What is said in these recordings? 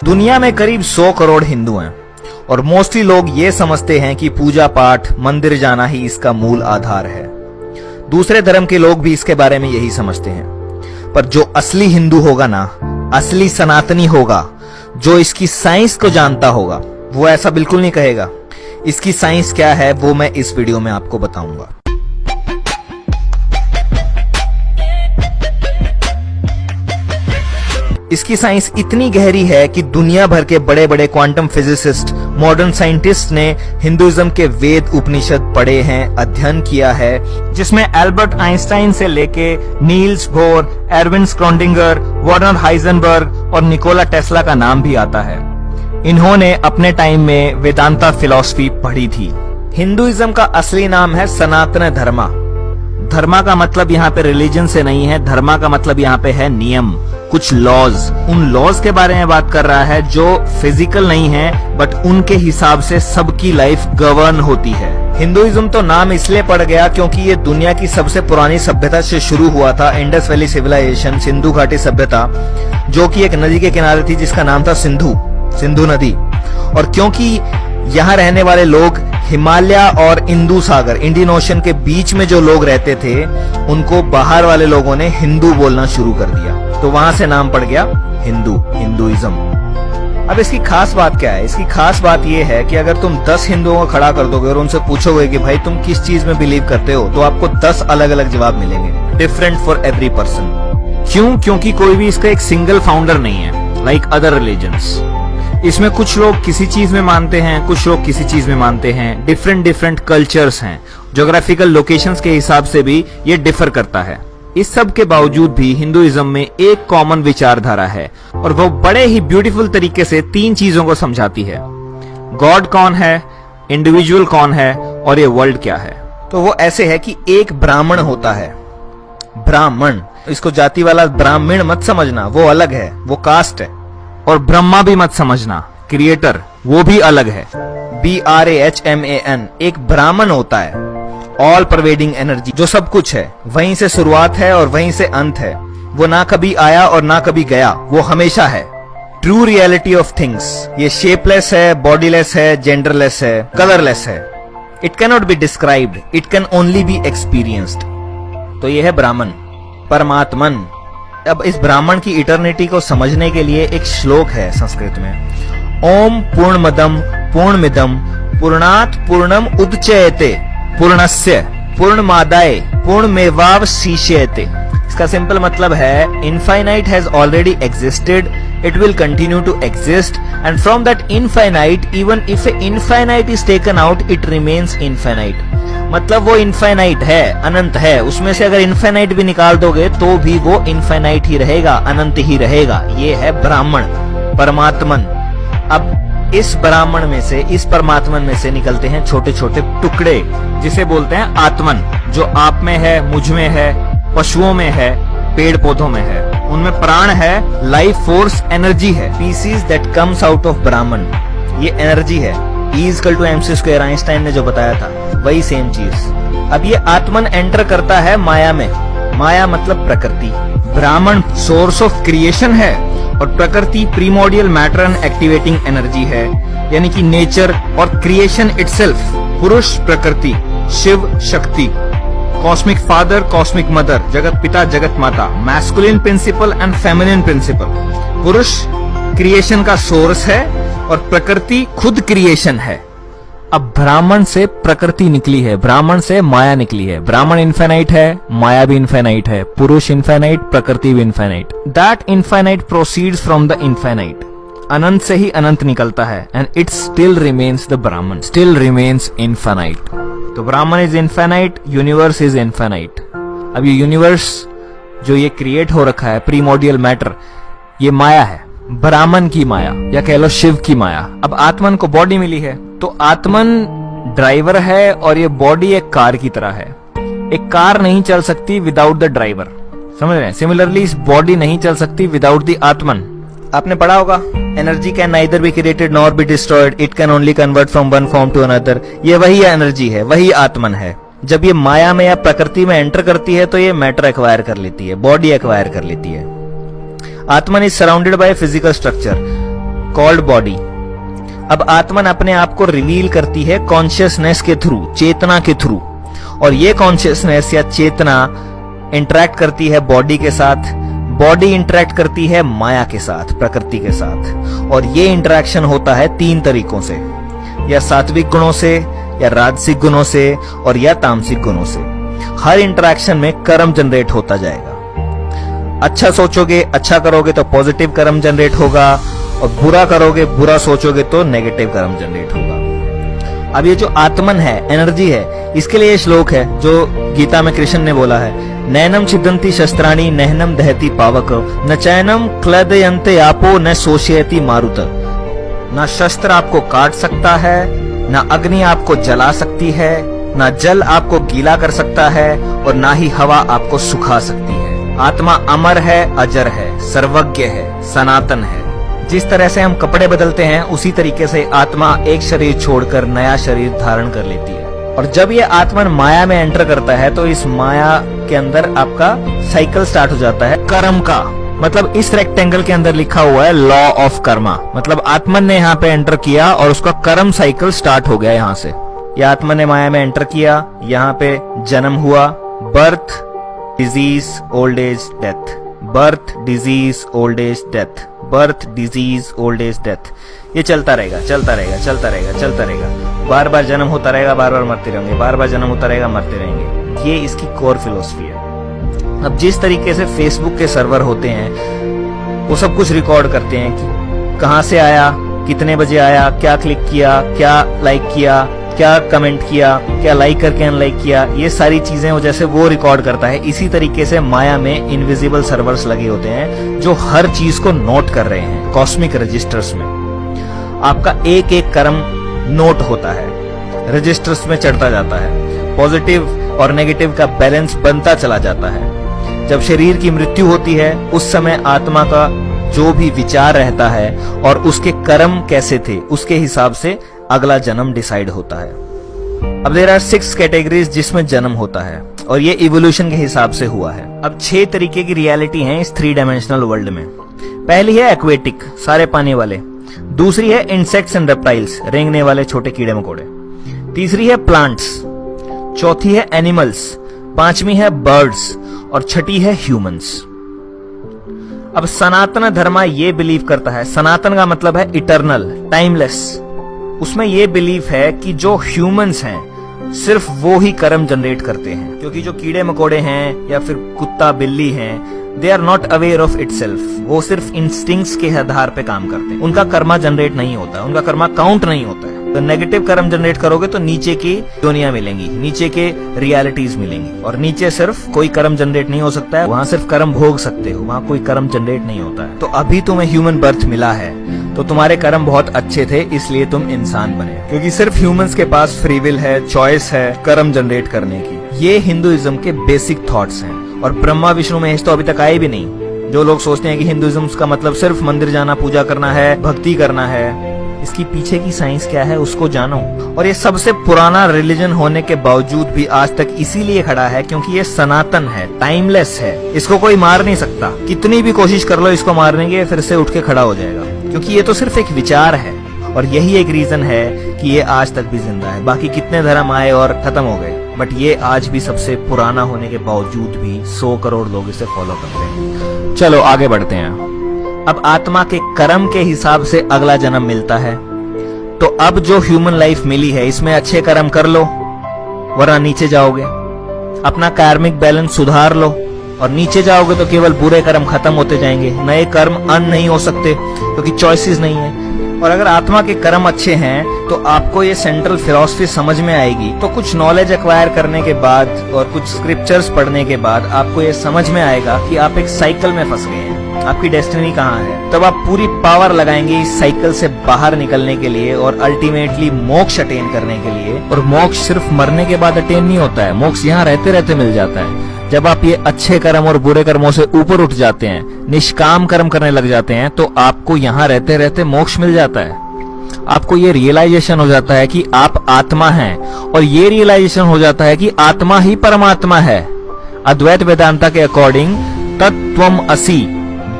दुनिया में करीब 100 करोड़ हिंदू हैं और मोस्टली लोग ये समझते हैं कि पूजा पाठ मंदिर जाना ही इसका मूल आधार है। दूसरे धर्म के लोग भी इसके बारे में यही समझते हैं, पर जो असली हिंदू होगा ना, असली सनातनी होगा, जो इसकी साइंस को जानता होगा, वो ऐसा बिल्कुल नहीं कहेगा। इसकी साइंस क्या है वो मैं इस वीडियो में आपको बताऊंगा। इसकी साइंस इतनी गहरी है कि दुनिया भर के बड़े बड़े क्वांटम फिजिसिस्ट, मॉडर्न साइंटिस्ट ने हिंदुइज्म के वेद उपनिषद पढ़े हैं, अध्ययन किया है, जिसमें एल्बर्ट आइंस्टाइन से लेके Niels Bohr, Erwin Schrodinger, Werner Heisenberg और निकोला टेस्ला का नाम भी आता है। इन्होंने अपने टाइम में वेदांता फिलॉसफी पढ़ी थी। हिंदुइज्म का असली नाम है सनातन धर्मा। धर्मा का मतलब यहाँ पे रिलीजन से नहीं है, धर्मा का मतलब यहाँ पे है नियम, कुछ लॉज। उन लॉज के बारे में बात कर रहा है जो फिजिकल नहीं है, बट उनके हिसाब से सबकी लाइफ गवर्न होती है। हिंदुइज्म तो नाम इसलिए पड़ गया क्योंकि ये दुनिया की सबसे पुरानी सभ्यता से शुरू हुआ था, इंडस वैली सिविलाइजेशन, सिंधु घाटी सभ्यता, जो कि एक नदी के किनारे थी जिसका नाम था सिंधु नदी। और क्योंकि यहाँ रहने वाले लोग हिमालय और इंदु सागर, इंडियन ओशन के बीच में जो लोग रहते थे, उनको बाहर वाले लोगों ने हिंदू बोलना शुरू कर दिया, तो वहां से नाम पड़ गया हिंदुइज्म। अब इसकी खास बात क्या है? इसकी खास बात यह है कि अगर तुम 10 हिंदुओं को खड़ा कर दोगे और उनसे पूछोगे कि भाई तुम किस चीज में बिलीव करते हो, तो आपको 10 अलग अलग जवाब मिलेंगे, डिफरेंट फॉर एवरी पर्सन। क्यों? क्योंकि कोई भी इसका एक सिंगल फाउंडर नहीं है, लाइक अदर रिलीजन्स। इसमें कुछ लोग किसी चीज में मानते हैं, कुछ लोग किसी चीज में मानते हैं, डिफरेंट कल्चर्स हैं, ज्योग्राफिकल लोकेशंस के हिसाब से भी ये डिफर करता है। इस सब के बावजूद भी हिंदुइज्म में एक कॉमन विचारधारा है और वो बड़े ही ब्यूटीफुल तरीके से 3 चीजों को समझाती है। गॉड कौन है, इंडिविजुअल कौन है और ये वर्ल्ड क्या है। तो वो ऐसे है कि एक ब्राह्मण होता है, ब्राह्मण, इसको जाति वाला ब्राह्मण मत समझना, वो अलग है, वो कास्ट है। और ब्रह्मा भी मत समझना, क्रिएटर, वो भी अलग है, BRAHMAN। एक ब्राह्मण होता है, ऑल परवेडिंग एनर्जी, जो सब कुछ है, वहीं से शुरुआत है और वहीं से अंत है। वो ना कभी आया और ना कभी गया, वो हमेशा है। ट्रू रियलिटी ऑफ थिंग्स, ये शेपलेस है, बॉडीलेस है, जेंडरलेस है, कलरलेस है। It can not be described, it can only be experienced. तो ये है ब्राह्मण, परमात्मन। अब इस ब्राह्मण की इटर्निटी को समझने के लिए एक श्लोक है संस्कृत में, ओम पूर्णमदम पूर्णमिदम पूर्णात् पूर्णम उदच्यते पूर्णस्य पूर्णमादाय पूर्णमेवावशिष्यते। इसका सिंपल मतलब है, infinite has already existed, it will continue to exist, and from that infinite even if a infinite is taken out, it remains infinite. मतलब वो इनफाइनाइट है, अनंत है, उसमें से अगर इनफाइनाइट भी निकाल दोगे तो भी वो इनफाइनाइट ही रहेगा, अनंत ही रहेगा। ये है ब्राह्मण, परमात्मन। अब इस ब्राह्मण में से, इस परमात्मन में से निकलते हैं छोटे छोटे टुकड़े, जिसे बोलते हैं आत्मन, जो आप में है, मुझ में है, पशुओं में है, पेड़ पौधों में है। उनमें प्राण है, लाइफ फोर्स, एनर्जी है। Pieces that comes out of Brahman, ये एनर्जी है। E=mc², आइंस्टाइन ने जो बताया था, वही सेम चीज। अब ये आत्मन एंटर करता है माया में। माया मतलब प्रकृति। ब्राह्मण सोर्स ऑफ क्रिएशन है और प्रकृति primordial matter and activating energy है, यानी कि नेचर और क्रिएशन इटसेल्फ। पुरुष प्रकृति, Shiv Shakti, cosmic father, cosmic mother, जगत पिता, जगत माता, masculine principle and feminine principle. पुरुष क्रिएशन का सोर्स है और प्रकृति खुद क्रिएशन है। अब ब्राह्मण से प्रकृति निकली है, ब्राह्मण से माया निकली है। ब्राह्मण इनफाइनाइट है, माया भी इनफाइनाइट है, पुरुष इनफाइनाइट, प्रकृति भी infinite. That infinite proceeds from the infinite. अनंत से ही अनंत निकलता है, and it still remains the Brahman, still remains infinite. तो Brahman is infinite, universe is infinite. अब ये यूनिवर्स जो ये क्रिएट हो रखा है, प्रीमोडियल मैटर, ये माया है, ब्राह्मण की माया, या कह लो शिव की माया। अब आत्मन को बॉडी मिली है, तो आत्मन ड्राइवर है और ये बॉडी एक कार की तरह है। एक कार नहीं चल सकती विदाउट द ड्राइवर, समझ रहे हैं? सिमिलरली इस बॉडी नहीं चल सकती विदाउट द आत्मन। आपने पढ़ा होगा, energy can neither be created nor be destroyed, it can only convert from one form to another. ये वही एनर्जी है, वही आत्मन है। जब ये माया में या प्रकृति में एंटर करती है तो ये मैटर एक्वायर कर लेती है, बॉडी एक्वायर कर लेती है। आत्मन is surrounded by physical structure called body. अब आत्मन अपने आप को रिवील करती है कॉन्शियसनेस के थ्रू, चेतना के थ्रू, और ये कॉन्शियसनेस या चेतना इंटरेक्ट करती है बॉडी के साथ, बॉडी इंटरेक्ट करती है माया के साथ, प्रकृति के साथ। और ये इंटरेक्शन होता है 3 तरीकों से, या सात्विक गुणों से, या राजसिक गुणों से, और या तामसिक गुणों से। हर इंटरेक्शन में कर्म जनरेट होता जाएगा। अच्छा सोचोगे, अच्छा करोगे तो पॉजिटिव कर्म जनरेट होगा, और बुरा करोगे, बुरा सोचोगे तो नेगेटिव कर्म जनरेट होगा। अब ये जो आत्मन है, एनर्जी है, इसके लिए श्लोक है जो गीता में कृष्ण ने बोला है, नैनम छिदंती शस्त्राणि नहनम दहति पावक न चैनम क्लदयन्ते आपो न शोषयति मारुत। ना शस्त्र आपको काट सकता है, ना अग्नि आपको जला सकती है, ना जल आपको गीला कर सकता है, और ना ही हवा आपको सुखा सकती है। आत्मा अमर है, अजर है, सर्वज्ञ है, सनातन है। जिस तरह से हम कपड़े बदलते हैं उसी तरीके से आत्मा एक शरीर छोड़कर नया शरीर धारण कर लेती है। और जब ये आत्मन माया में एंटर करता है तो इस माया के अंदर आपका साइकिल स्टार्ट हो जाता है कर्म का। मतलब इस रेक्टेंगल के अंदर लिखा हुआ है लॉ ऑफ कर्मा। मतलब आत्मन ने यहाँ पे एंटर किया और उसका कर्म साइकिल स्टार्ट हो गया। यहाँ से ये आत्मन ने माया में एंटर किया, यहाँ पे जन्म हुआ, birth, disease, old age, death, birth, disease, old age, death, birth, disease, old age, death. ये चलता रहेगा, चलता रहेगा, चलता रहेगा, चलता रहेगा। बार बार जन्म होता रहेगा, बार बार मरते रहेंगे, बार बार जन्म होता रहेगा, मरते रहेंगे। ये इसकी कोर फिलोसफी है। अब जिस तरीके से फेसबुक के सर्वर होते हैं वो सब कुछ रिकॉर्ड करते हैं कि कहां से आया, कितने बजे आया, क्या क्लिक किया, क्या लाइक किया, क्या कमेंट किया, क्या लाइक करके अनलाइक किया, ये सारी चीजें वो जैसे वो रिकॉर्ड करता है। इसी तरीके से माया में इनविजिबल सर्वर्स लगे होते हैं जो हर चीज को नोट कर रहे हैं कॉस्मिक रजिस्टर्स में। आपका एक एक कर्म नोट होता है, रजिस्टर्स में चढ़ता जाता है, पॉजिटिव और नेगेटिव का बैलेंस बनता चला जाता है। जब शरीर की मृत्यु होती है उस समय आत्मा का जो भी विचार रहता है और उसके कर्म कैसे थे उसके हिसाब से अगला जन्म डिसाइड होता है। अब देयर आर 6 कैटेगरीज जिसमें जन्म होता है और ये इवोल्यूशन के हिसाब से हुआ है। अब 6 तरीके की रियलिटी है इस 3 डायमेंशनल वर्ल्ड में। पहली है एक्वेटिक, सारे पानी वाले। दूसरी है इंसेक्ट्स एंड रेप्टाइल्स, रेंगने वाले छोटे कीड़े मकोड़े। तीसरी है प्लांट्स। चौथी है एनिमल्स। पांचवी है बर्ड्स और छठी है ह्यूमंस। अब सनातन धर्म ये बिलीव करता है, सनातन का मतलब है इटर्नल, टाइमलेस। उसमें ये बिलीफ है कि जो ह्यूमंस हैं सिर्फ वो ही कर्म जनरेट करते हैं, क्योंकि जो कीड़े मकोड़े हैं या फिर कुत्ता बिल्ली हैं they are not aware of itself. वो सिर्फ इंस्टिंक्ट्स के आधार पे काम करते हैं, उनका कर्मा जनरेट नहीं होता, उनका कर्मा काउंट नहीं होता है। तो नेगेटिव कर्म जनरेट करोगे तो नीचे की दुनिया मिलेंगी, नीचे के रियलिटीज मिलेंगी, और नीचे सिर्फ कोई कर्म जनरेट नहीं हो सकता है, वहां सिर्फ कर्म भोग सकते हो, वहां कोई कर्म जनरेट नहीं होता है। तो अभी तुम्हें ह्यूमन बर्थ मिला है तो तुम्हारे कर्म बहुत अच्छे थे इसलिए तुम इंसान बने, क्योंकि सिर्फ ह्यूमंस के पास फ्री विल है, चॉइस है कर्म जनरेट करने की। ये हिंदुइज्म के बेसिक थॉट्स हैं और ब्रह्मा विष्णु महेश तो अभी तक आए भी नहीं। जो लोग सोचते हैं कि हिंदुइज्म का मतलब सिर्फ मंदिर जाना, पूजा करना है, भक्ति करना है, इसकी पीछे की साइंस क्या है उसको जानो। और ये सबसे पुराना रिलीजन होने के बावजूद भी आज तक इसीलिए खड़ा है क्योंकि ये सनातन है, टाइमलेस है, इसको कोई मार नहीं सकता। कितनी भी कोशिश कर लो इसको मारने की, फिर से उठ के खड़ा हो जाएगा, क्योंकि ये तो सिर्फ एक विचार है। और यही एक रीजन है कि ये आज तक भी जिंदा है। बाकी कितने धर्म आए और खत्म हो गए, बट ये आज भी सबसे पुराना होने के बावजूद भी 100 करोड़ लोग इसे फॉलो करते हैं। चलो आगे बढ़ते हैं। अब आत्मा के कर्म के हिसाब से अगला जन्म मिलता है। तो अब जो ह्यूमन लाइफ मिली है इसमें अच्छे कर्म कर लो वरना नीचे जाओगे। अपना कार्मिक बैलेंस सुधार लो, और नीचे जाओगे तो केवल बुरे कर्म खत्म होते जाएंगे, नए कर्म अन नहीं हो सकते क्योंकि चॉइसेस नहीं है। और अगर आत्मा के कर्म अच्छे हैं तो आपको ये सेंट्रल फिलॉसफी समझ में आएगी। तो कुछ नॉलेज एक्वायर करने के बाद और कुछ स्क्रिप्चर्स पढ़ने के बाद आपको ये समझ में आएगा कि आप एक साइकिल में फंस गए हैं, आपकी डेस्टिनी कहाँ है। तब आप पूरी पावर लगाएंगे इस साइकिल से बाहर निकलने के लिए और अल्टीमेटली मोक्ष अटेन करने के लिए। और मोक्ष सिर्फ मरने के बाद अटेन नहीं होता है, मोक्ष यहाँ रहते रहते मिल जाता है। जब आप ये अच्छे कर्म और बुरे कर्मों से ऊपर उठ जाते हैं, निष्काम कर्म करने लग जाते हैं, तो आपको यहाँ रहते रहते मोक्ष मिल जाता है। आपको ये रियलाइजेशन हो जाता है कि आप आत्मा हैं, और ये रियलाइजेशन हो जाता है कि आत्मा ही परमात्मा है। अद्वैत वेदांता के अकॉर्डिंग तत्त्वम असि,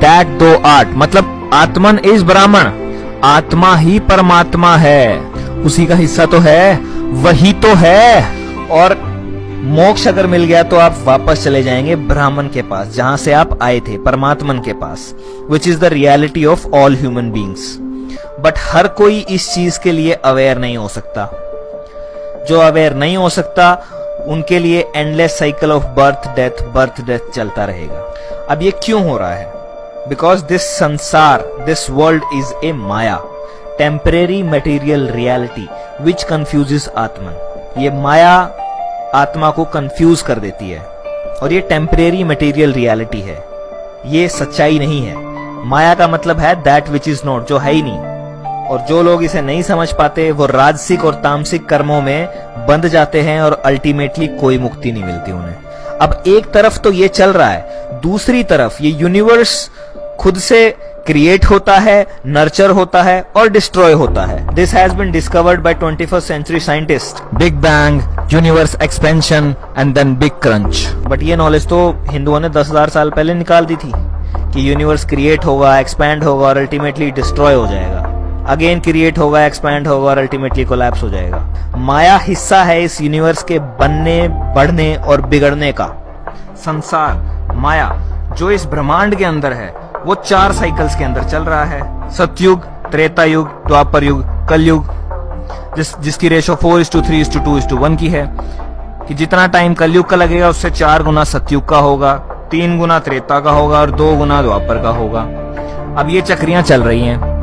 दैट दो आर्ट, मतलब आत्मन इज ब्राह्मण, आत्मा ही परमात्मा है, उसी का हिस्सा तो है, वही तो है। और मोक्ष अगर मिल गया तो आप वापस चले जाएंगे ब्राह्मण के पास, जहां से आप आए थे, परमात्मन के पास, which is the reality of all human beings. But हर कोई इस चीज के लिए अवेयर नहीं हो सकता। जो अवेयर नहीं हो सकता उनके लिए endless cycle of birth death चलता रहेगा। अब ये क्यों हो रहा है? बिकॉज दिस संसार, this world is a Maya, temporary material reality which confuses आत्मन। ये माया आत्मा को कंफ्यूज कर देती है, और ये टेम्परेरी मटेरियल रियलिटी है, ये सच्चाई नहीं है। माया का मतलब है दैट विच इज नॉट, जो है ही नहीं। और जो लोग इसे नहीं समझ पाते वो राजसिक और तामसिक कर्मों में बंध जाते हैं और अल्टीमेटली कोई मुक्ति नहीं मिलती उन्हें। अब एक तरफ तो ये चल रहा है, दूसरी तरफ ये यूनिवर्स खुद से क्रिएट होता है, नर्चर होता है और डिस्ट्रॉय होता है। This has been discovered by 21st century scientist. Big bang, universe expansion and then big crunch. But ये नॉलेज तो हिंदुओं ने 10,000 साल पहले निकाल दी थी कि यूनिवर्स क्रिएट होगा, एक्सपैंड होगा और अल्टीमेटली डिस्ट्रॉय हो जाएगा, अगेन क्रिएट होगा, एक्सपैंड होगा और अल्टीमेटली कोलैप्स हो जाएगा। माया हिस्सा है इस यूनिवर्स के बनने, बढ़ने और बिगड़ने का। संसार, माया, जो इस ब्रह्मांड के अंदर है, वो 4 साइकिल्स के अंदर चल रहा है। सतयुग, त्रेता युग, द्वापर युग, कलयुग, जिसकी रेशो 4:3:2:1 की है, कि जितना टाइम कलयुग का लगेगा उससे 4 गुना सतयुग का होगा, 3 गुना त्रेता का होगा और 2 गुना द्वापर का होगा। अब ये चक्रियां चल रही हैं,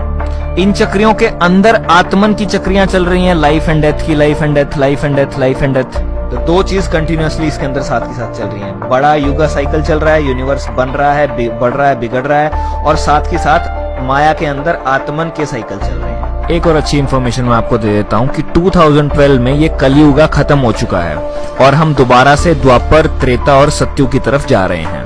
इन चक्रियों के अंदर आत्मन की चक्रियां चल रही हैं, लाइफ एंड डेथ की, life and death, life and death, life and death. तो 2 चीज कंटिन्यूअसली इसके अंदर साथ के साथ चल रही हैं। बड़ा युगा साइकिल चल रहा है, यूनिवर्स बन रहा है, बढ़ रहा है, बिगड़ रहा है, और साथ के साथ माया के अंदर आत्मन के साइकिल चल रहे हैं। एक और अच्छी इंफॉर्मेशन मैं आपको दे देता हूँ कि 2012 में ये कलयुगा खत्म हो चुका है और हम दोबारा से द्वापर, त्रेता और सतयुग की तरफ जा रहे हैं।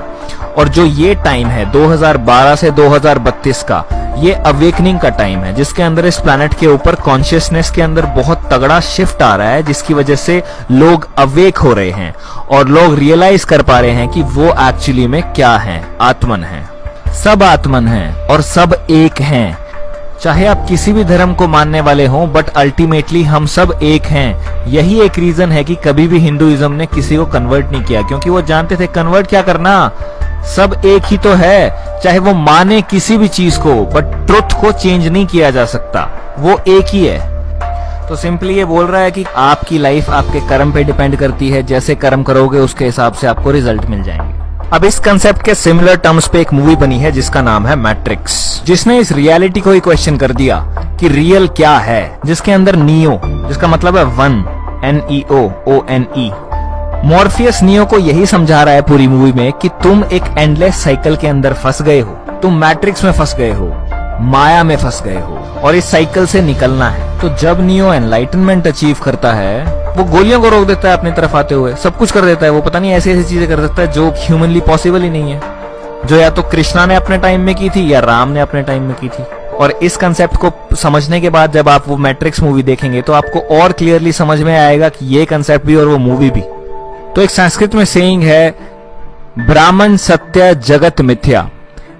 और जो ये टाइम है 2012 से 2032 का, ये अवेकनिंग का टाइम है, जिसके अंदर इस प्लैनेट के ऊपर कॉन्शियसनेस के अंदर बहुत तगड़ा शिफ्ट आ रहा है, जिसकी वजह से लोग अवेक हो रहे हैं और लोग रियलाइज कर पा रहे हैं कि वो एक्चुअली में क्या है, आत्मन है। सब आत्मन है और सब एक हैं। चाहे आप किसी भी धर्म को मानने वाले हों, बट अल्टीमेटली हम सब एक हैं। यही एक रीजन है कि कभी भी हिंदुइज्म ने किसी को कन्वर्ट नहीं किया, क्योंकि वो जानते थे कन्वर्ट क्या करना, सब एक ही तो है। चाहे वो माने किसी भी चीज को, बट ट्रुथ को चेंज नहीं किया जा सकता, वो एक ही है। तो सिंपली ये बोल रहा है कि आपकी लाइफ आपके कर्म पे डिपेंड करती है, जैसे कर्म करोगे उसके हिसाब से आपको रिजल्ट मिल जाएंगे। अब इस कंसेप्ट के सिमिलर टर्म्स पे एक मूवी बनी है जिसका नाम है मैट्रिक्स, जिसने इस रियलिटी को ही क्वेश्चन कर दिया कि रियल क्या है, जिसके अंदर नियो, जिसका मतलब है वन, NEO, मॉर्फियस नियो को यही समझा रहा है पूरी मूवी में कि तुम एक एंडलेस साइकिल के अंदर फंस गए हो, तुम मैट्रिक्स में फंस गए हो, माया में फंस गए हो और इस साइकिल से निकलना है। तो जब नियो एनलाइटनमेंट अचीव करता है, वो गोलियों को रोक देता है अपनी तरफ आते हुए, सब कुछ कर देता है। वो पता नहीं ऐसी ऐसी चीजें कर सकता है जो ह्यूमनली पॉसिबल ही नहीं है, जो या तो कृष्णा ने अपने टाइम में की थी या राम ने अपने टाइम में की थी। और इस कंसेप्ट को समझने के बाद जब आप वो मैट्रिक्स मूवी देखेंगे तो आपको और क्लियरली समझ में आएगा कि ये कंसेप्ट भी और वो मूवी भी। तो एक संस्कृत में सेइंग है, ब्राह्मण सत्य जगत मिथ्या,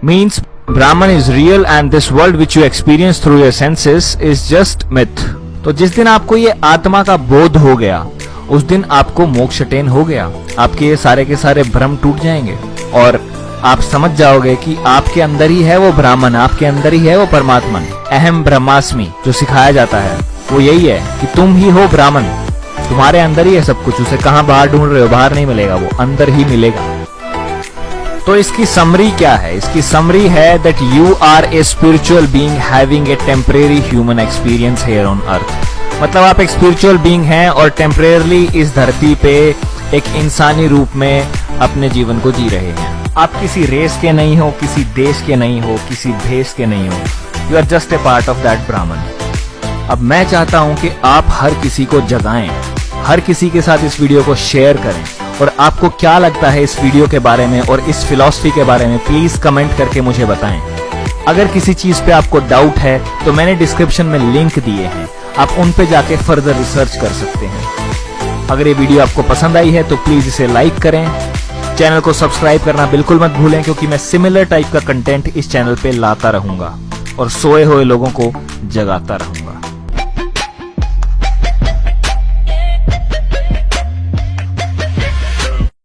मीन्स ब्राह्मण is real and this world which you experience through your senses is just myth. तो जिस दिन आपको ये आत्मा का बोध हो गया, उस दिन आपको मोक्ष अटेन हो गया, आपके ये सारे के सारे भ्रम टूट जाएंगे और आप समझ जाओगे कि आपके अंदर ही है वो ब्राह्मण, आपके अंदर ही है वो परमात्मा। अहम ब्रह्मास्मि जो सिखाया जाता है वो यही है कि तुम ही हो ब्राह्मण, तुम्हारे अंदर ही है सब कुछ। उसे कहां बाहर ढूंढ रहे हो, बाहर नहीं मिलेगा, वो अंदर ही मिलेगा। तो इसकी समरी क्या है? इसकी समरी है that you are a spiritual being having a temporary human experience here on earth. मतलब आप एक स्पिरिचुअल बीइंग हैं और टेम्परेरली इस धरती पे एक इंसानी रूप में अपने जीवन को जी रहे हैं। आप किसी रेस के नहीं हो, किसी देश के नहीं हो, किसी भेष के नहीं हो, you are just a part of that Brahman. अब मैं चाहता हूं कि आप हर किसी को जगाएं, हर किसी के साथ इस वीडियो को शेयर करें। और आपको क्या लगता है इस वीडियो के बारे में और इस फिलॉसफी के बारे में, प्लीज कमेंट करके मुझे बताएं। अगर किसी चीज पे आपको डाउट है तो मैंने डिस्क्रिप्शन में लिंक दिए हैं, आप उन पे जाके फर्दर रिसर्च कर सकते हैं। अगर ये वीडियो आपको पसंद आई है तो प्लीज इसे लाइक करें, चैनल को सब्सक्राइब करना बिल्कुल मत भूलें, क्योंकि मैं सिमिलर टाइप का कंटेंट इस चैनल पे लाता रहूंगा। और सोए हुए लोगों को जगाता रहूंगा।